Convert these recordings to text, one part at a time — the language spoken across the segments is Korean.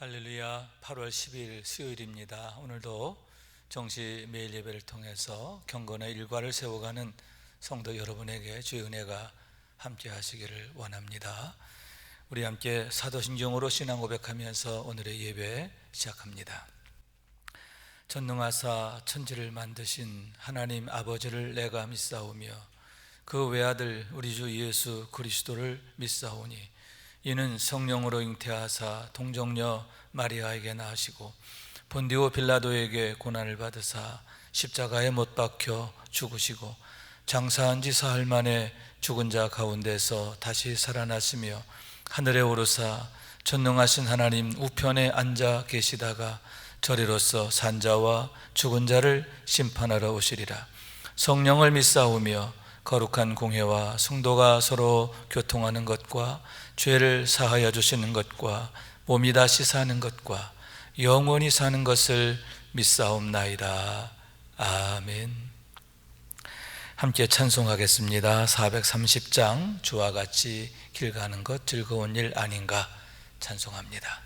할렐루야. 8월 10일 수요일입니다. 오늘도 정시 매일 예배를 통해서 경건의 일과를 세워가는 성도 여러분에게 주의 은혜가 함께 하시기를 원합니다. 우리 함께 사도신경으로 신앙 고백하면서 오늘의 예배 시작합니다. 전능하사 천지를 만드신 하나님 아버지를 내가 믿사오며 그 외아들 우리 주 예수 그리스도를 믿사오니 이는 성령으로 잉태하사 동정녀 마리아에게 낳으시고 본디오 빌라도에게 고난을 받으사 십자가에 못 박혀 죽으시고 장사한 지 사흘 만에 죽은 자 가운데서 다시 살아나시며 하늘에 오르사 전능하신 하나님 우편에 앉아 계시다가 저리로서 산자와 죽은 자를 심판하러 오시리라. 성령을 믿사오며 거룩한 공회와 성도가 서로 교통하는 것과 죄를 사하여 주시는 것과 몸이 다시 사는 것과 영원히 사는 것을 믿사옵나이다. 아멘. 함께 찬송하겠습니다. 430장 주와 같이 길 가는 것 즐거운 일 아닌가 찬송합니다.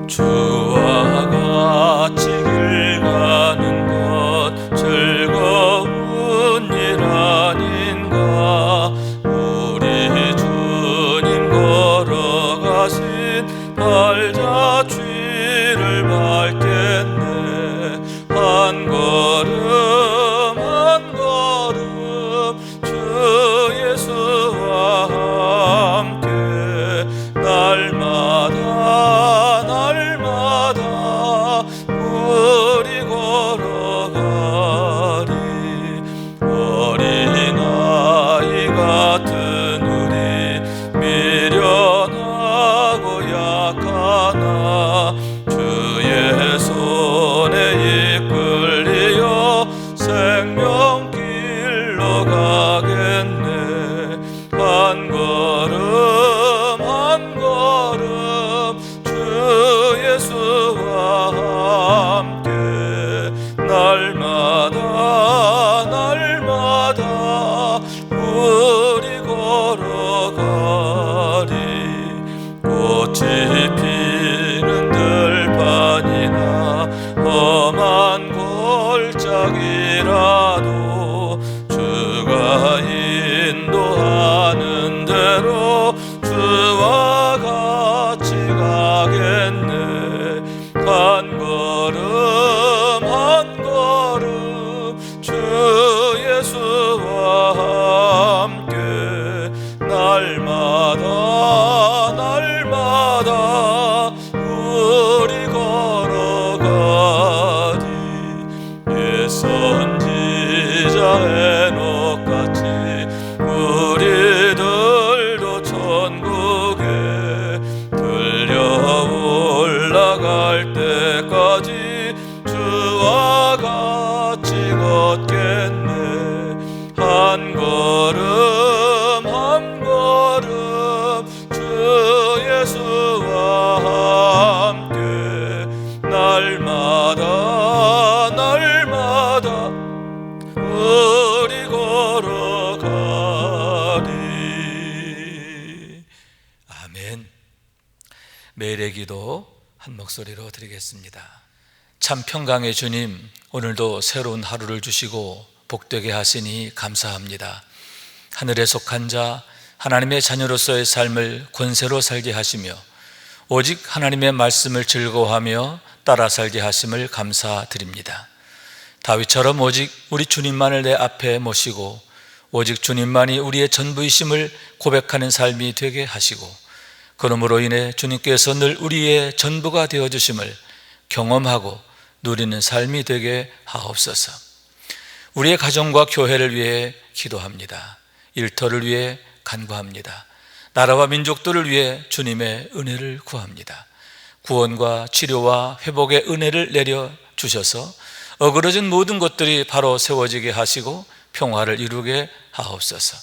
주와 같이 길 가는 것 즐거운 일 아닌가. 우리 주님 걸어가신 발자취를 밟겠네. 한 걸음 한 걸음 주 예수와 함께 날마다 우리 걸어가리. 어린아이 같은 우리 미련하고 약하나 주의 손에 이끌리어 생명길로 가겠네. 한 걸음 한 걸음 주 예수와 함께 날마다 우리 걸어가리. 꽃이 피는 들판이나 험한 골짜기라도 주가 인도하는 대로 주와 같이 가겠네. 한 걸음 한 걸음 주 예수와 함께 날마다 우리 걸어가리. 옛 선지자 에녹같이 우리들도 천국에 들려 올라갈 때까지 주와 같이 걷겠네. 한 걸음 한 걸음 주 예수와 함께 날마다 우리 걸어가리. 아멘. 매일의 기도 한 목소리로 드리겠습니다. 참 평강의 주님, 오늘도 새로운 하루를 주시고 복되게 하시니 감사합니다. 하늘에 속한 자 하나님의 자녀로서의 삶을 권세로 살게 하시며 오직 하나님의 말씀을 즐거워하며 따라 살게 하심을 감사드립니다. 다윗처럼 오직 우리 주님만을 내 앞에 모시고 오직 주님만이 우리의 전부이심을 고백하는 삶이 되게 하시고 그러므로 인해 주님께서 늘 우리의 전부가 되어주심을 경험하고 누리는 삶이 되게 하옵소서. 우리의 가정과 교회를 위해 기도합니다. 일터를 위해 간구합니다. 나라와 민족들을 위해 주님의 은혜를 구합니다. 구원과 치료와 회복의 은혜를 내려주셔서 어그러진 모든 것들이 바로 세워지게 하시고 평화를 이루게 하옵소서.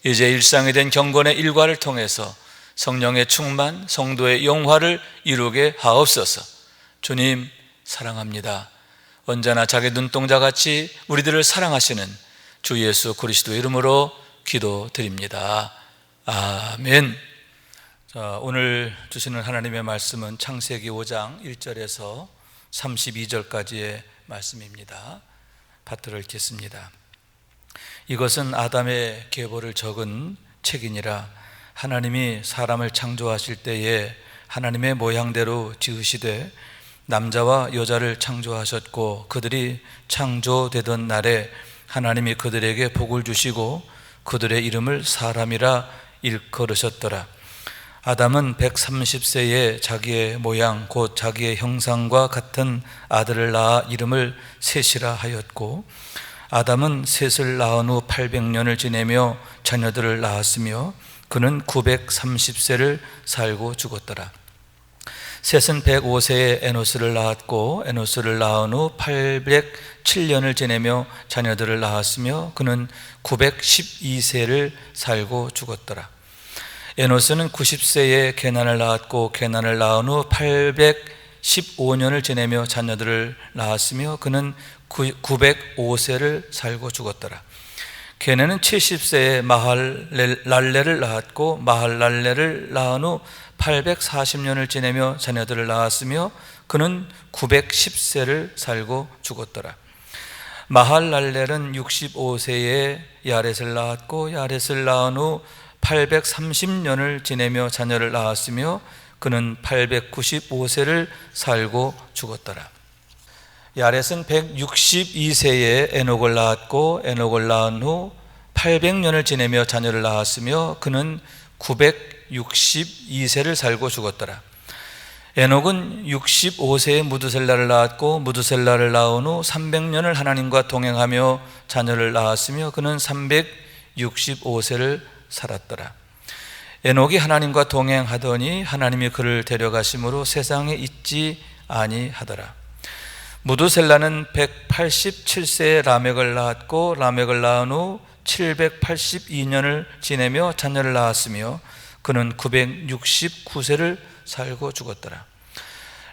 이제 일상이 된 경건의 일과를 통해서 성령의 충만, 성도의 영화를 이루게 하옵소서. 주님 사랑합니다. 언제나 자기 눈동자같이 우리들을 사랑하시는 주 예수 그리스도의 이름으로 기도드립니다. 아멘. 자, 오늘 주시는 하나님의 말씀은 창세기 5장 1절에서 32절까지의 말씀입니다. 파트를 읽겠습니다. 이것은 아담의 계보를 적은 책이니라. 하나님이 사람을 창조하실 때에 하나님의 모양대로 지으시되 남자와 여자를 창조하셨고, 그들이 창조되던 날에 하나님이 그들에게 복을 주시고 그들의 이름을 사람이라 일컬으셨더라. 아담은 130세에 자기의 모양 곧 자기의 형상과 같은 아들을 낳아 이름을 셋이라 하였고, 아담은 셋을 낳은 후 800년을 지내며 자녀들을 낳았으며 그는 930세를 살고 죽었더라. 셋은 105세에 에노스를 낳았고, 에노스를 낳은 후 807년을 지내며 자녀들을 낳았으며 그는 912세를 살고 죽었더라. 에노스는 90세에 게난을 낳았고, 게난을 낳은 후 815년을 지내며 자녀들을 낳았으며 그는 905세를 살고 죽었더라. 게난은 70세에 마할랄레를 낳았고, 마할랄레를 낳은 후 840년을 지내며 자녀들을 낳았으며 그는 910세를 살고 죽었더라. 마할랄렐은 65세에 야렛을 낳았고, 야렛을 낳은 후 830년을 지내며 자녀를 낳았으며 그는 895세를 살고 죽었더라. 야렛은 162세에 에녹을 낳았고, 에녹을 낳은 후 800년을 지내며 자녀를 낳았으며 그는 962세를 살고 죽었더라. 에녹은 65세에 무드셀라를 낳았고, 무드셀라를 낳은 후 300년을 하나님과 동행하며 자녀를 낳았으며 그는 365세를 살았더라. 에녹이 하나님과 동행하더니 하나님이 그를 데려가심으로 세상에 있지 아니하더라. 무드셀라는 187세에 라멕을 낳았고, 라멕을 낳은 후 782년을 지내며 자녀를 낳았으며 그는 969세를 살고 죽었더라.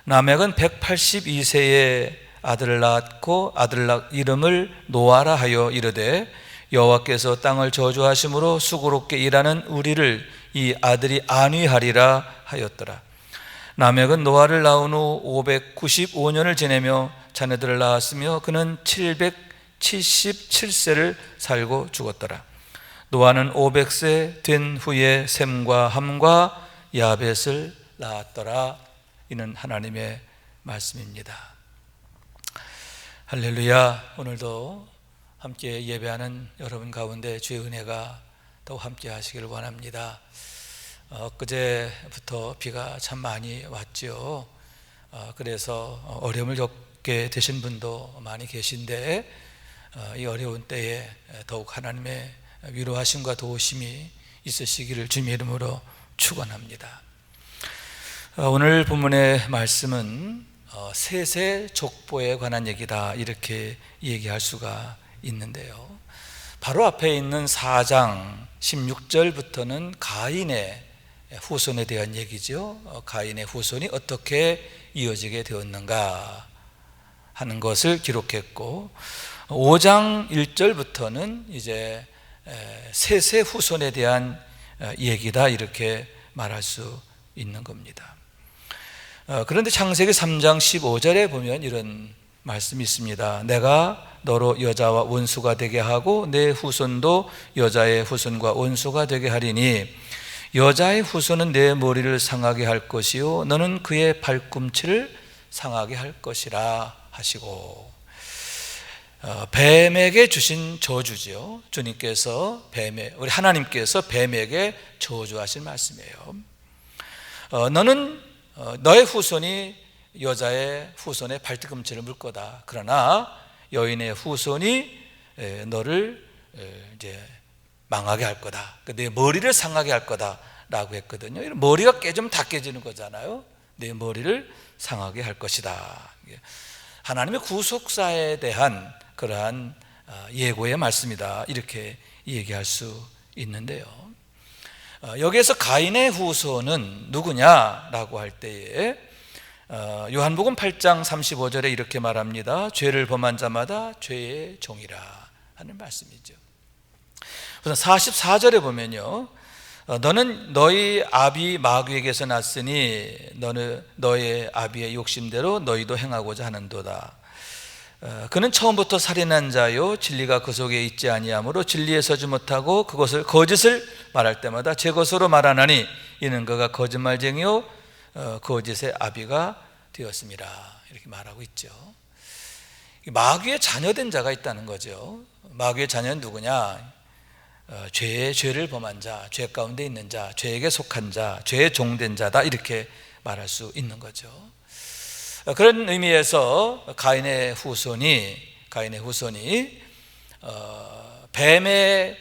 라멕은 182세에 아들을 낳았고, 아들 이름을 노아라 하여 이르되 여호와께서 땅을 저주하심으로 수고롭게 일하는 우리를 이 아들이 안위하리라 하였더라. 라멕은 노아를 낳은 후 595년을 지내며 자녀들을 낳았으며 그는 777세를 살고 죽었더라. 노아는 500세 된 후에 셈과 함과 야벳을 낳았더라. 이는 하나님의 말씀입니다. 할렐루야. 오늘도 함께 예배하는 여러분 가운데 주의 은혜가 더욱 함께 하시기를 원합니다. 엊그제부터 비가 참 많이 왔죠. 그래서 어려움을 겪게 되신 분도 많이 계신데, 이 어려운 때에 더욱 하나님의 위로하심과 도우심이 있으시기를 주님의 이름으로 축원합니다. 오늘 본문의 말씀은 셋의 족보에 관한 얘기다, 이렇게 얘기할 수가 있는데요. 바로 앞에 있는 4장 16절부터는 가인의 후손에 대한 얘기죠. 가인의 후손이 어떻게 이어지게 되었는가 하는 것을 기록했고, 5장 1절부터는 이제 셋의 후손에 대한 얘기다, 이렇게 말할 수 있는 겁니다. 그런데 창세기 3장 15절에 보면 이런 말씀이 있습니다. 내가 너로 여자와 원수가 되게 하고 내 후손도 여자의 후손과 원수가 되게 하리니 여자의 후손은 내 머리를 상하게 할 것이요 너는 그의 발꿈치를 상하게 할 것이라 하시고, 뱀에게 주신 저주죠. 주님께서 우리 하나님께서 뱀에게 저주하신 말씀이에요. 너는 너의 후손이 여자의 후손의 발뒤꿈치를 물 거다. 그러나 여인의 후손이 너를 이제 망하게 할 거다. 내 머리를 상하게 할 거다라고 했거든요. 머리가 깨지면 다 깨지는 거잖아요. 내 머리를 상하게 할 것이다. 하나님의 구속사에 대한 그러한 예고의 말씀이다, 이렇게 얘기할 수 있는데요. 여기에서 가인의 후손은 누구냐라고 할 때에 요한복음 8장 35절에 이렇게 말합니다. 죄를 범한 자마다 죄의 종이라 하는 말씀이죠. 우선 44절에 보면요, 너는 너희 아비 마귀에게서 났으니 너는 너의 아비의 욕심대로 너희도 행하고자 하는도다. 그는 처음부터 살인한 자요 진리가 그 속에 있지 아니하므로 진리에 서지 못하고 그것을 거짓을 말할 때마다 제 것으로 말하나니 이는 그가 거짓말쟁이요 거짓의 아비가 되었습니다. 이렇게 말하고 있죠. 마귀의 자녀된 자가 있다는 거죠. 마귀의 자녀는 누구냐? 죄를 범한 자, 죄 가운데 있는 자, 죄에게 속한 자, 죄에 종된 자다, 이렇게 말할 수 있는 거죠. 그런 의미에서 가인의 후손이 뱀에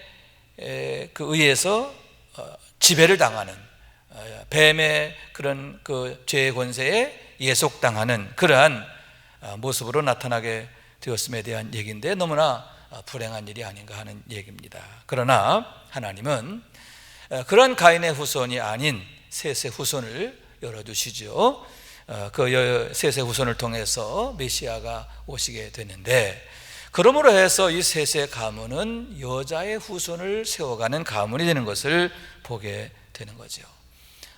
의해서 지배를 당하는, 뱀의 그런 그 죄의 권세에 예속당하는 그러한 모습으로 나타나게 되었음에 대한 얘기인데, 너무나 불행한 일이 아닌가 하는 얘기입니다. 그러나 하나님은 그런 가인의 후손이 아닌 셋의 후손을 열어두시죠. 그 셋의 후손을 통해서 메시아가 오시게 되는데, 그러므로 해서 이 셋의 가문은 여자의 후손을 세워가는 가문이 되는 것을 보게 되는 거죠.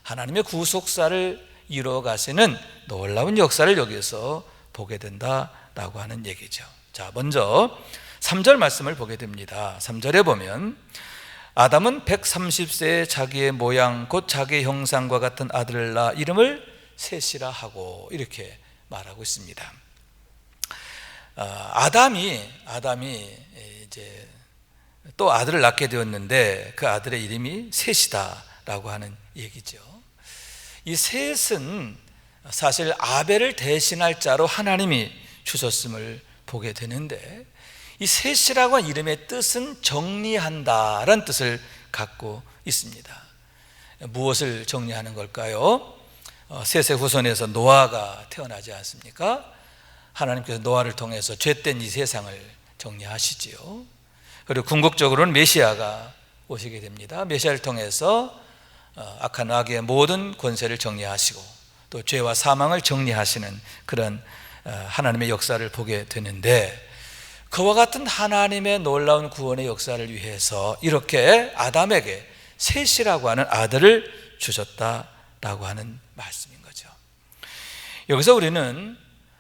하나님의 구속사를 이루어 가시는 놀라운 역사를 여기서 보게 된다라고 하는 얘기죠. 자, 먼저 3절 말씀을 보게 됩니다. 3절에 보면 아담은 130세에 자기의 모양 곧 자기의 형상과 같은 아들을 낳아 이름을 셋이라 하고, 이렇게 말하고 있습니다. 아담이 이제 또 아들을 낳게 되었는데 그 아들의 이름이 셋이다라고 하는 얘기죠. 이 셋은 사실 아벨을 대신할 자로 하나님이 주셨음을 보게 되는데, 이 셋이라고 하는 이름의 뜻은 정리한다라는 뜻을 갖고 있습니다. 무엇을 정리하는 걸까요? 셋의 후손에서 노아가 태어나지 않습니까? 하나님께서 노아를 통해서 죄된 이 세상을 정리하시지요. 그리고 궁극적으로는 메시아가 오시게 됩니다. 메시아를 통해서 악한 마귀의 모든 권세를 정리하시고 또 죄와 사망을 정리하시는 그런 하나님의 역사를 보게 되는데, 그와 같은 하나님의 놀라운 구원의 역사를 위해서 이렇게 아담에게 셋이라고 하는 아들을 주셨다라고 하는 말씀인 거죠. 여기서 우리는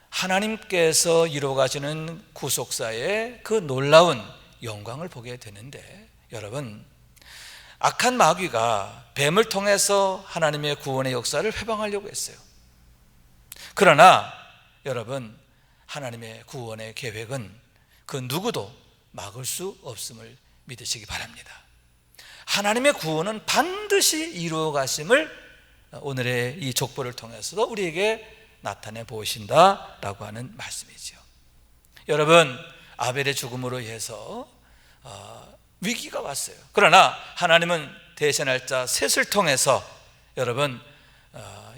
하나님께서 이루어 가시는 구속사의 그 놀라운 영광을 보게 되는데, 여러분, 악한 마귀가 뱀을 통해서 하나님의 구원의 역사를 회방하려고 했어요. 그러나 여러분, 하나님의 구원의 계획은 그 누구도 막을 수 없음을 믿으시기 바랍니다. 하나님의 구원은 반드시 이루어 가심을 오늘의 이 족보를 통해서도 우리에게 나타내 보이신다라고 하는 말씀이죠. 여러분, 아벨의 죽음으로 인해서 위기가 왔어요. 그러나 하나님은 대신할 자 셋을 통해서 여러분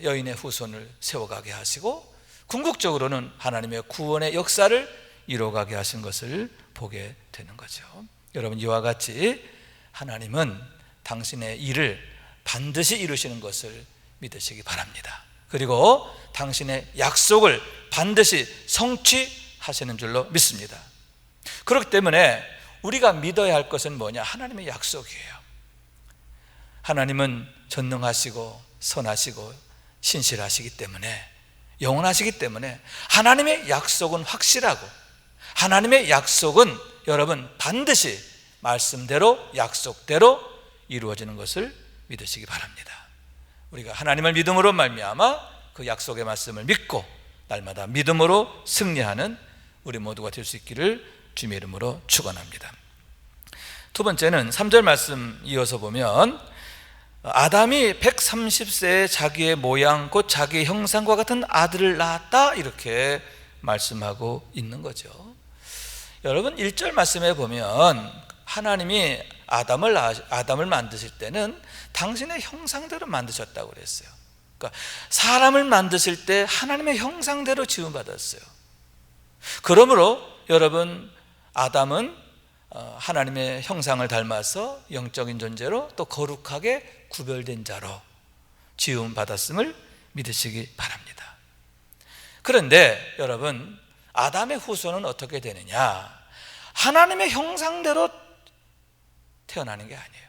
여인의 후손을 세워가게 하시고, 궁극적으로는 하나님의 구원의 역사를 이루어가게 하신 것을 보게 되는 거죠. 여러분, 이와 같이 하나님은 당신의 일을 반드시 이루시는 것을 믿으시기 바랍니다. 그리고 당신의 약속을 반드시 성취하시는 줄로 믿습니다. 그렇기 때문에 우리가 믿어야 할 것은 뭐냐? 하나님의 약속이에요. 하나님은 전능하시고 선하시고 신실하시기 때문에, 영원하시기 때문에 하나님의 약속은 확실하고, 하나님의 약속은 여러분 반드시 말씀대로 약속대로 이루어지는 것을 믿으시기 바랍니다. 우리가 하나님을 믿음으로 말미암아 그 약속의 말씀을 믿고 날마다 믿음으로 승리하는 우리 모두가 될 수 있기를 주님의 이름으로 축원합니다. 두 번째는 3절 말씀 이어서 보면 아담이 130세에 자기의 모양 곧 자기의 형상과 같은 아들을 낳았다, 이렇게 말씀하고 있는 거죠. 여러분, 1절 말씀에 보면 하나님이 아담을 만드실 때는 당신의 형상대로 만드셨다고 그랬어요. 그러니까 사람을 만드실 때 하나님의 형상대로 지음받았어요. 그러므로 여러분, 아담은 하나님의 형상을 닮아서 영적인 존재로 또 거룩하게 구별된 자로 지음받았음을 믿으시기 바랍니다. 그런데 여러분, 아담의 후손은 어떻게 되느냐? 하나님의 형상대로 태어나는 게 아니에요.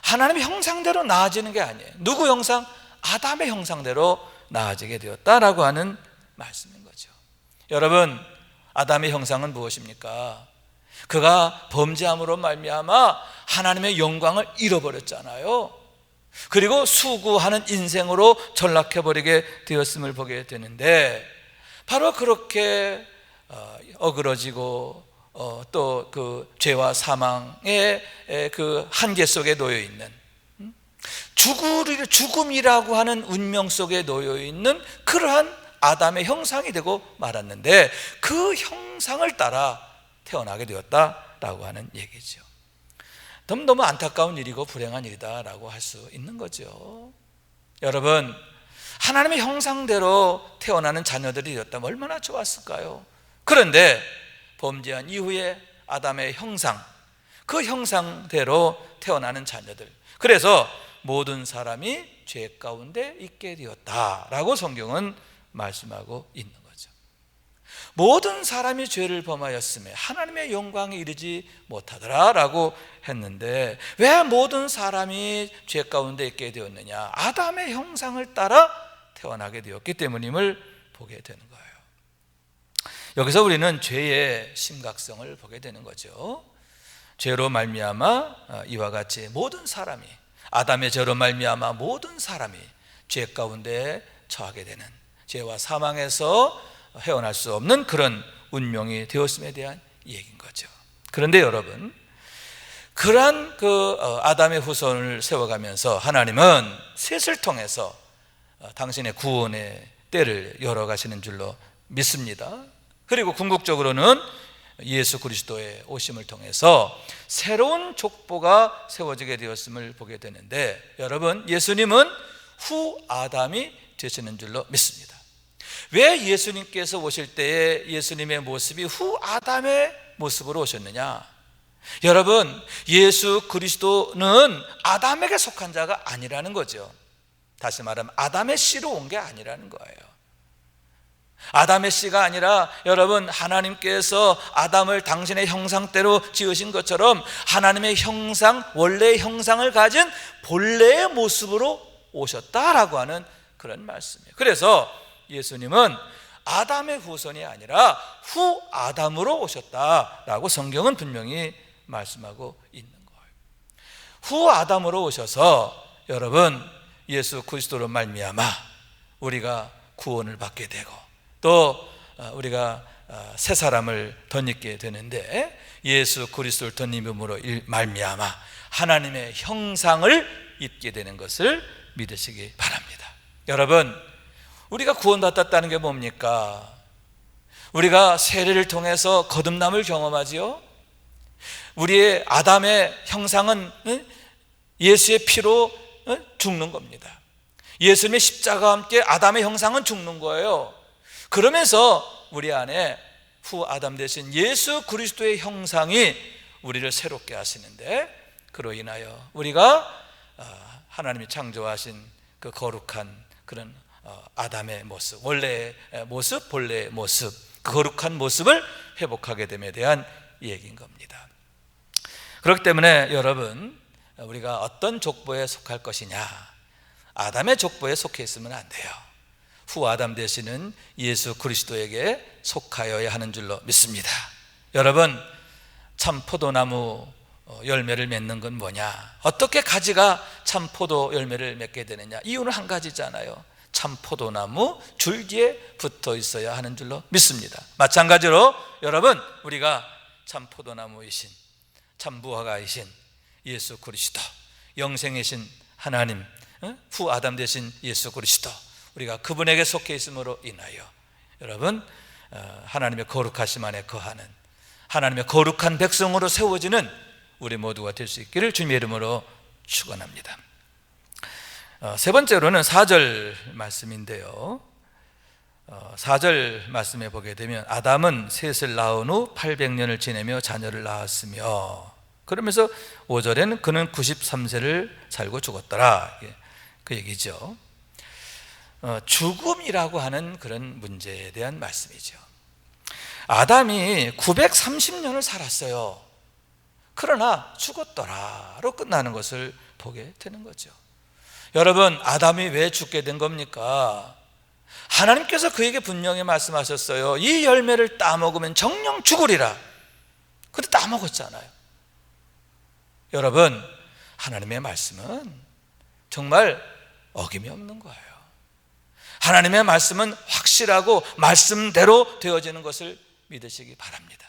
하나님의 형상대로 나아지는 게 아니에요. 누구 형상? 아담의 형상대로 나아지게 되었다라고 하는 말씀인 거죠. 여러분, 아담의 형상은 무엇입니까? 그가 범죄함으로 말미암아 하나님의 영광을 잃어버렸잖아요. 그리고 수구하는 인생으로 전락해버리게 되었음을 보게 되는데, 바로 그렇게 어그러지고 또 그 죄와 사망의 그 한계 속에 놓여 있는, 죽음이라고 하는 운명 속에 놓여 있는 그러한 아담의 형상이 되고 말았는데, 그 형상을 따라 태어나게 되었다라고 하는 얘기죠. 너무 안타까운 일이고 불행한 일이다라고 할 수 있는 거죠. 여러분, 하나님의 형상대로 태어나는 자녀들이 되었다면 얼마나 좋았을까요? 그런데 범죄한 이후에 아담의 형상, 그 형상대로 태어나는 자녀들, 그래서 모든 사람이 죄 가운데 있게 되었다라고 성경은 말씀하고 있는 거죠. 모든 사람이 죄를 범하였음에 하나님의 영광에 이르지 못하더라라고 했는데, 왜 모든 사람이 죄 가운데 있게 되었느냐? 아담의 형상을 따라 태어나게 되었기 때문임을 보게 되는 거예요. 여기서 우리는 죄의 심각성을 보게 되는 거죠. 죄로 말미암아 이와 같이 모든 사람이, 아담의 죄로 말미암아 모든 사람이 죄 가운데 처하게 되는, 죄와 사망에서 헤어날 수 없는 그런 운명이 되었음에 대한 얘기인 거죠. 그런데 여러분, 그러한 아담의 후손을 세워가면서 하나님은 셋을 통해서 당신의 구원의 때를 열어가시는 줄로 믿습니다. 그리고 궁극적으로는 예수 그리스도의 오심을 통해서 새로운 족보가 세워지게 되었음을 보게 되는데, 여러분, 예수님은 후 아담이 되시는 줄로 믿습니다. 왜 예수님께서 오실 때에 예수님의 모습이 후 아담의 모습으로 오셨느냐? 여러분, 예수 그리스도는 아담에게 속한 자가 아니라는 거죠. 다시 말하면 아담의 씨로 온 게 아니라는 거예요. 아담의 씨가 아니라, 여러분, 하나님께서 아담을 당신의 형상대로 지으신 것처럼 하나님의 형상, 원래의 형상을 가진 본래의 모습으로 오셨다라고 하는 그런 말씀이에요. 그래서 예수님은 아담의 후손이 아니라 후 아담으로 오셨다라고 성경은 분명히 말씀하고 있는 거예요. 후 아담으로 오셔서 여러분, 예수 그리스도로 말미암아 우리가 구원을 받게 되고, 또 우리가 새 사람을 덧입게 되는데, 예수 그리스도를 덧입음으로 말미암아 하나님의 형상을 입게 되는 것을 믿으시기 바랍니다. 여러분, 우리가 구원받았다는 게 뭡니까? 우리가 세례를 통해서 거듭남을 경험하지요. 우리의 아담의 형상은 예수의 피로 죽는 겁니다. 예수님의 십자가와 함께 아담의 형상은 죽는 거예요. 그러면서 우리 안에 후 아담 되신 예수 그리스도의 형상이 우리를 새롭게 하시는데, 그로 인하여 우리가 하나님이 창조하신 그 거룩한 그런 아담의 모습, 원래의 모습, 본래의 모습, 그 거룩한 모습을 회복하게 됨에 대한 얘기인 겁니다. 그렇기 때문에 여러분, 우리가 어떤 족보에 속할 것이냐, 아담의 족보에 속해 있으면 안 돼요. 후 아담 되시는 예수 그리스도에게 속하여야 하는 줄로 믿습니다. 여러분, 참 포도나무 열매를 맺는 건 뭐냐? 어떻게 가지가 참 포도 열매를 맺게 되느냐? 이유는 한 가지잖아요. 참 포도나무 줄기에 붙어 있어야 하는 줄로 믿습니다. 마찬가지로 여러분, 우리가 참 포도나무이신, 참 무화과이신 예수 그리스도, 영생이신 하나님, 후 아담 되신 예수 그리스도, 우리가 그분에게 속해 있음으로 인하여 여러분, 하나님의 거룩하심 안에 거하는, 하나님의 거룩한 백성으로 세워지는 우리 모두가 될 수 있기를 주님의 이름으로 축원합니다. 세 번째로는 4절 말씀인데요, 4절 말씀에 보게 되면 아담은 셋을 낳은 후 800년을 지내며 자녀를 낳았으며, 그러면서 5절에는 그는 93세를 살고 죽었더라, 그 얘기죠. 죽음이라고 하는 그런 문제에 대한 말씀이죠. 아담이 930년을 살았어요. 그러나 죽었더라로 끝나는 것을 보게 되는 거죠. 여러분, 아담이 왜 죽게 된 겁니까? 하나님께서 그에게 분명히 말씀하셨어요. 이 열매를 따먹으면 정령 죽으리라. 근데 따먹었잖아요. 여러분, 하나님의 말씀은 정말 어김이 없는 거예요. 하나님의 말씀은 확실하고 말씀대로 되어지는 것을 믿으시기 바랍니다.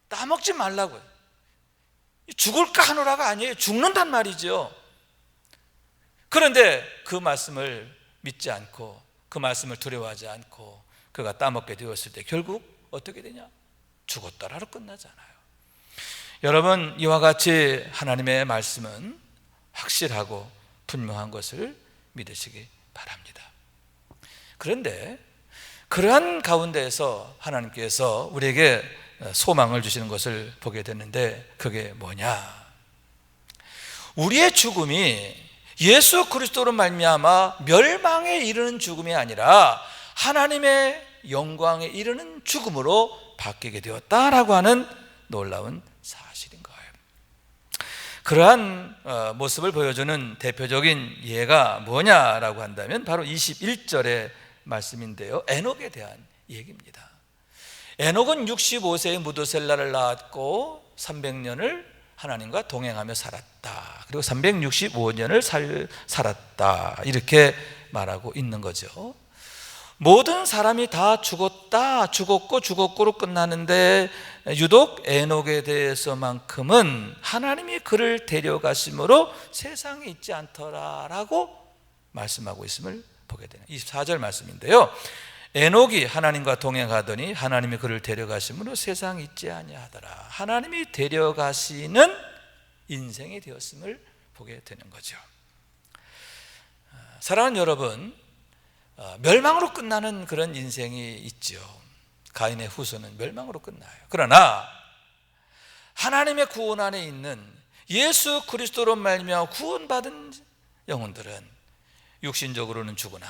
따먹지 말라고요. 죽을까 하노라가 아니에요. 죽는단 말이죠. 그런데 그 말씀을 믿지 않고 그 말씀을 두려워하지 않고 그가 따먹게 되었을 때 결국 어떻게 되냐? 죽었더라로 끝나잖아요. 여러분, 이와 같이 하나님의 말씀은 확실하고 분명한 것을 믿으시기 바랍니다. 그런데 그러한 가운데에서 하나님께서 우리에게 소망을 주시는 것을 보게 됐는데 그게 뭐냐? 우리의 죽음이 예수 그리스도로 말미암아 멸망에 이르는 죽음이 아니라 하나님의 영광에 이르는 죽음으로 바뀌게 되었다라고 하는 놀라운 사실인 거예요. 그러한 모습을 보여주는 대표적인 예가 뭐냐라고 한다면 바로 21절의 말씀인데요, 에녹에 대한 얘기입니다. 에녹은 65세에 무드셀라를 낳았고 300년을 하나님과 동행하며 살았다. 그리고 365년을 살았다. 이렇게 말하고 있는 거죠. 모든 사람이 다 죽었고로 끝나는데 유독 에녹에 대해서만큼은 하나님이 그를 데려가심으로 세상에 있지 않더라라고 말씀하고 있음을 보게 되는 24절 말씀인데요, 에녹이 하나님과 동행하더니 하나님이 그를 데려가심으로 세상에 있지 아니하더라. 하나님이 데려가시는 인생이 되었음을 보게 되는 거죠. 사랑하는 여러분, 멸망으로 끝나는 그런 인생이 있죠. 가인의 후손은 멸망으로 끝나요. 그러나 하나님의 구원 안에 있는 예수 그리스도로 말미암아 구원받은 영혼들은 육신적으로는 죽으나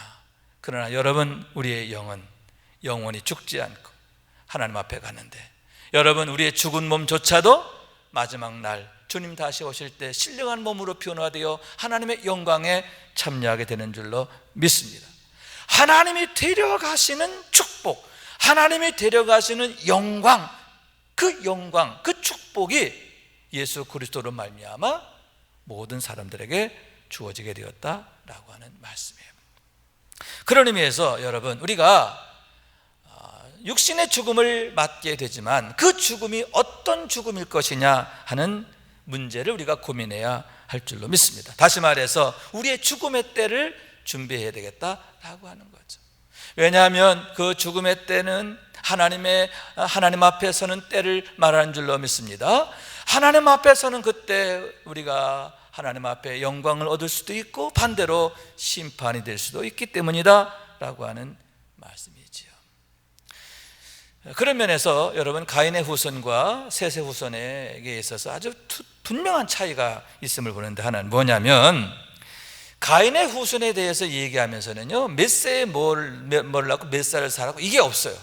그러나 여러분, 우리의 영은 영원히 죽지 않고 하나님 앞에 가는데, 여러분, 우리의 죽은 몸조차도 마지막 날 주님 다시 오실 때 신령한 몸으로 변화되어 하나님의 영광에 참여하게 되는 줄로 믿습니다. 하나님이 데려가시는 축복, 하나님이 데려가시는 영광, 그 축복이 예수 그리스도로 말미암아 모든 사람들에게 주어지게 되었다라고 하는 말씀이에요. 그런 의미에서 여러분, 우리가 육신의 죽음을 맞게 되지만 그 죽음이 어떤 죽음일 것이냐 하는 문제를 우리가 고민해야 할 줄로 믿습니다. 다시 말해서 우리의 죽음의 때를 준비해야 되겠다라고 하는 거죠. 왜냐하면 그 죽음의 때는 하나님 앞에서는 때를 말하는 줄로 믿습니다. 하나님 앞에서는 그때 우리가 하나님 앞에 영광을 얻을 수도 있고 반대로 심판이 될 수도 있기 때문이다 라고 하는 말씀이지요. 그런 면에서 여러분, 가인의 후손과 셋의 후손에게 있어서 아주 분명한 차이가 있음을 보는데, 하나는 뭐냐면 가인의 후손에 대해서 얘기하면서는요, 몇 세에 뭘 낳고 몇 살을 살았고 이게 없어요.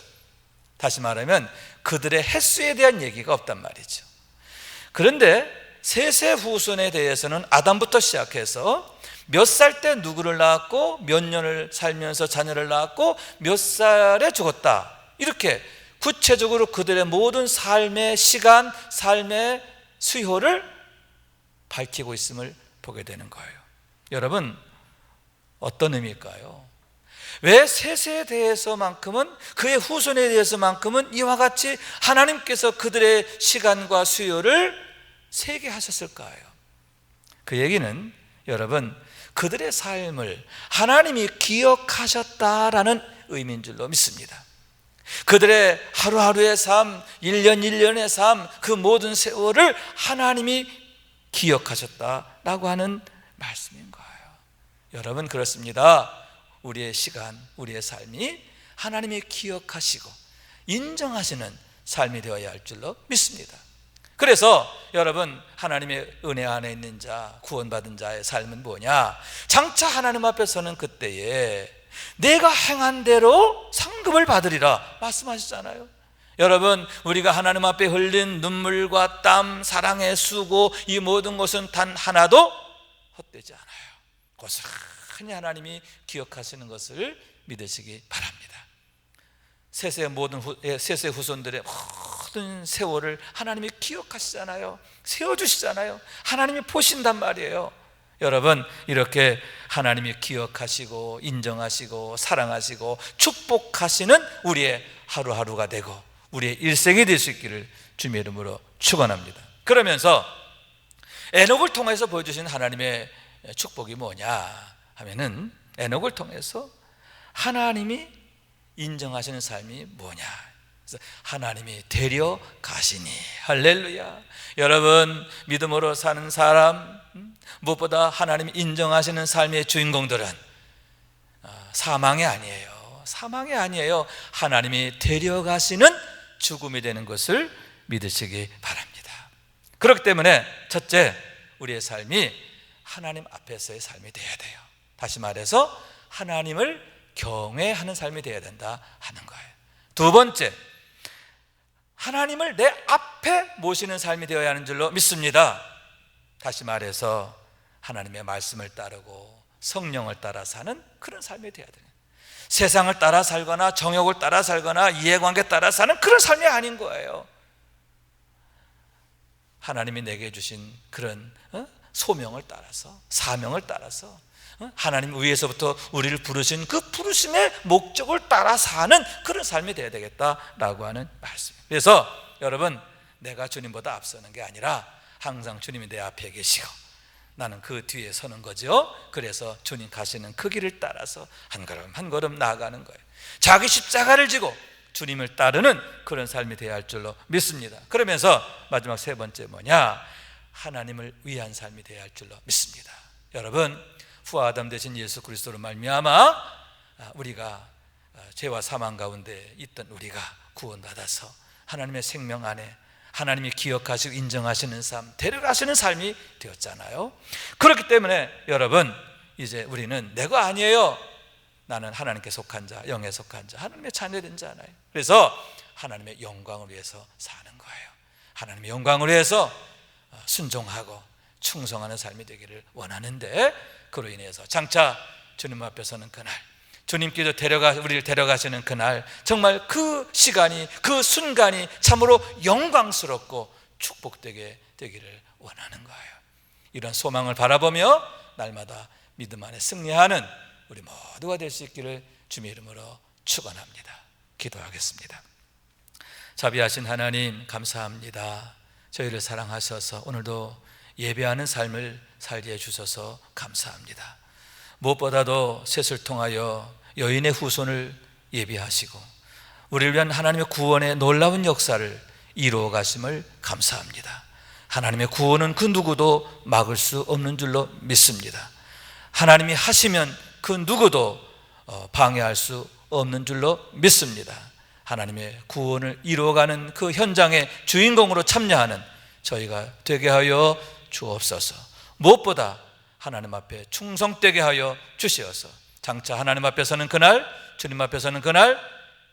다시 말하면 그들의 횟수에 대한 얘기가 없단 말이죠. 그런데 셋의 후손에 대해서는 아담부터 시작해서 몇 살 때 누구를 낳았고 몇 년을 살면서 자녀를 낳았고 몇 살에 죽었다, 이렇게 구체적으로 그들의 모든 삶의 시간, 삶의 수효를 밝히고 있음을 보게 되는 거예요. 여러분, 어떤 의미일까요? 왜 셋에 대해서만큼은, 그의 후손에 대해서만큼은 이와 같이 하나님께서 그들의 시간과 수요를 세게 하셨을까요? 그 얘기는 여러분, 그들의 삶을 하나님이 기억하셨다라는 의미인 줄로 믿습니다. 그들의 하루하루의 삶, 1년 1년의 삶, 그 모든 세월을 하나님이 기억하셨다라고 하는 말씀인 거예요. 여러분, 그렇습니다. 우리의 시간, 우리의 삶이 하나님이 기억하시고 인정하시는 삶이 되어야 할 줄로 믿습니다. 그래서 여러분, 하나님의 은혜 안에 있는 자, 구원받은 자의 삶은 뭐냐? 장차 하나님 앞에 서는 그때에 내가 행한 대로 상급을 받으리라 말씀하시잖아요. 여러분, 우리가 하나님 앞에 흘린 눈물과 땀, 사랑의 수고, 이 모든 것은 단 하나도 헛되지 않아요. 고스란히 하나님이 기억하시는 것을 믿으시기 바랍니다. 세세 후손들의 모든 세월을 하나님이 기억하시잖아요. 세워주시잖아요. 하나님이 보신단 말이에요. 여러분, 이렇게 하나님이 기억하시고 인정하시고 사랑하시고 축복하시는 우리의 하루하루가 되고 우리의 일생이 될 수 있기를 주님의 이름으로 축원합니다. 그러면서 에녹을 통해서 보여주신 하나님의 축복이 뭐냐 하면은, 에녹을 통해서 하나님이 인정하시는 삶이 뭐냐, 그래서 하나님이 데려가시니, 할렐루야. 여러분, 믿음으로 사는 사람, 무엇보다 하나님이 인정하시는 삶의 주인공들은 사망이 아니에요. 사망이 아니에요. 하나님이 데려가시는 죽음이 되는 것을 믿으시기 바랍니다. 그렇기 때문에 첫째, 우리의 삶이 하나님 앞에서의 삶이 되어야 돼요. 다시 말해서 하나님을 경외하는 삶이 되어야 된다 하는 거예요. 두 번째, 하나님을 내 앞에 모시는 삶이 되어야 하는 줄로 믿습니다. 다시 말해서 하나님의 말씀을 따르고 성령을 따라 사는 그런 삶이 되어야 돼요. 세상을 따라 살거나 정욕을 따라 살거나 이해관계 따라 사는 그런 삶이 아닌 거예요. 하나님이 내게 주신 그런 소명을 따라서, 사명을 따라서, 하나님 위에서부터 우리를 부르신 그 부르심의 목적을 따라 사는 그런 삶이 되어야 되겠다라고 하는 말씀이에요. 그래서 여러분, 내가 주님보다 앞서는 게 아니라 항상 주님이 내 앞에 계시고 나는 그 뒤에 서는 거죠. 그래서 주님 가시는 그 길을 따라서 한 걸음 한 걸음 나아가는 거예요. 자기 십자가를 지고 주님을 따르는 그런 삶이 되어야 할 줄로 믿습니다. 그러면서 마지막 세 번째 뭐냐, 하나님을 위한 삶이 되어야 할 줄로 믿습니다. 여러분, 후아담 되신 예수 그리스도로 말미암아 우리가 죄와 사망 가운데 있던 우리가 구원받아서 하나님의 생명 안에 하나님이 기억하시고 인정하시는 삶, 데려가시는 삶이 되었잖아요. 그렇기 때문에 여러분, 이제 우리는 내가 아니에요. 나는 하나님께 속한 자, 영에 속한 자, 하나님의 자녀된 자잖아요. 그래서 하나님의 영광을 위해서 사는 거예요. 하나님의 영광을 위해서 순종하고 충성하는 삶이 되기를 원하는데, 그로 인해서 장차 주님 앞에 서는 그날, 주님께서 우리를 데려가시는 그날, 정말 그 시간이, 그 순간이 참으로 영광스럽고 축복되게 되기를 원하는 거예요. 이런 소망을 바라보며 날마다 믿음 안에 승리하는 우리 모두가 될 수 있기를 주님의 이름으로 축원합니다. 기도하겠습니다. 자비하신 하나님, 감사합니다. 저희를 사랑하셔서 오늘도 예배하는 삶을 살게 해주셔서 감사합니다. 무엇보다도 셋을 통하여 여인의 후손을 예비하시고 우리를 위한 하나님의 구원의 놀라운 역사를 이루어 가심을 감사합니다. 하나님의 구원은 그 누구도 막을 수 없는 줄로 믿습니다. 하나님이 하시면 그 누구도 방해할 수 없는 줄로 믿습니다. 하나님의 구원을 이루어가는 그 현장의 주인공으로 참여하는 저희가 되게 하여 주옵소서. 무엇보다 하나님 앞에 충성되게 하여 주시어서 장차 하나님 앞에 서는 그날, 주님 앞에 서는 그날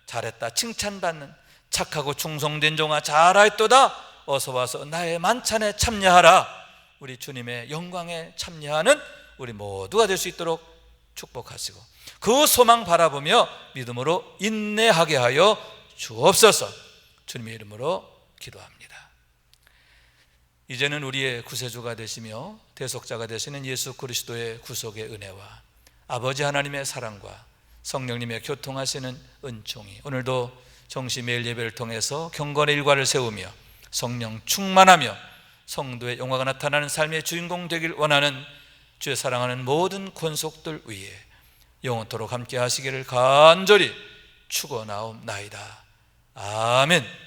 잘했다 칭찬받는 착하고 충성된 종아 잘하였도다, 어서 와서 나의 만찬에 참여하라, 우리 주님의 영광에 참여하는 우리 모두가 될 수 있도록 축복하시고 그 소망 바라보며 믿음으로 인내하게 하여 주옵소서. 주님의 이름으로 기도합니다. 이제는 우리의 구세주가 되시며 대속자가 되시는 예수 그리스도의 구속의 은혜와 아버지 하나님의 사랑과 성령님의 교통하시는 은총이 오늘도 정시 매일 예배를 통해서 경건의 일과를 세우며 성령 충만하며 성도의 영화가 나타나는 삶의 주인공 되길 원하는 주의 사랑하는 모든 권속들 위에 영원토록 함께 하시기를 간절히 축원하옵나이다. 아멘.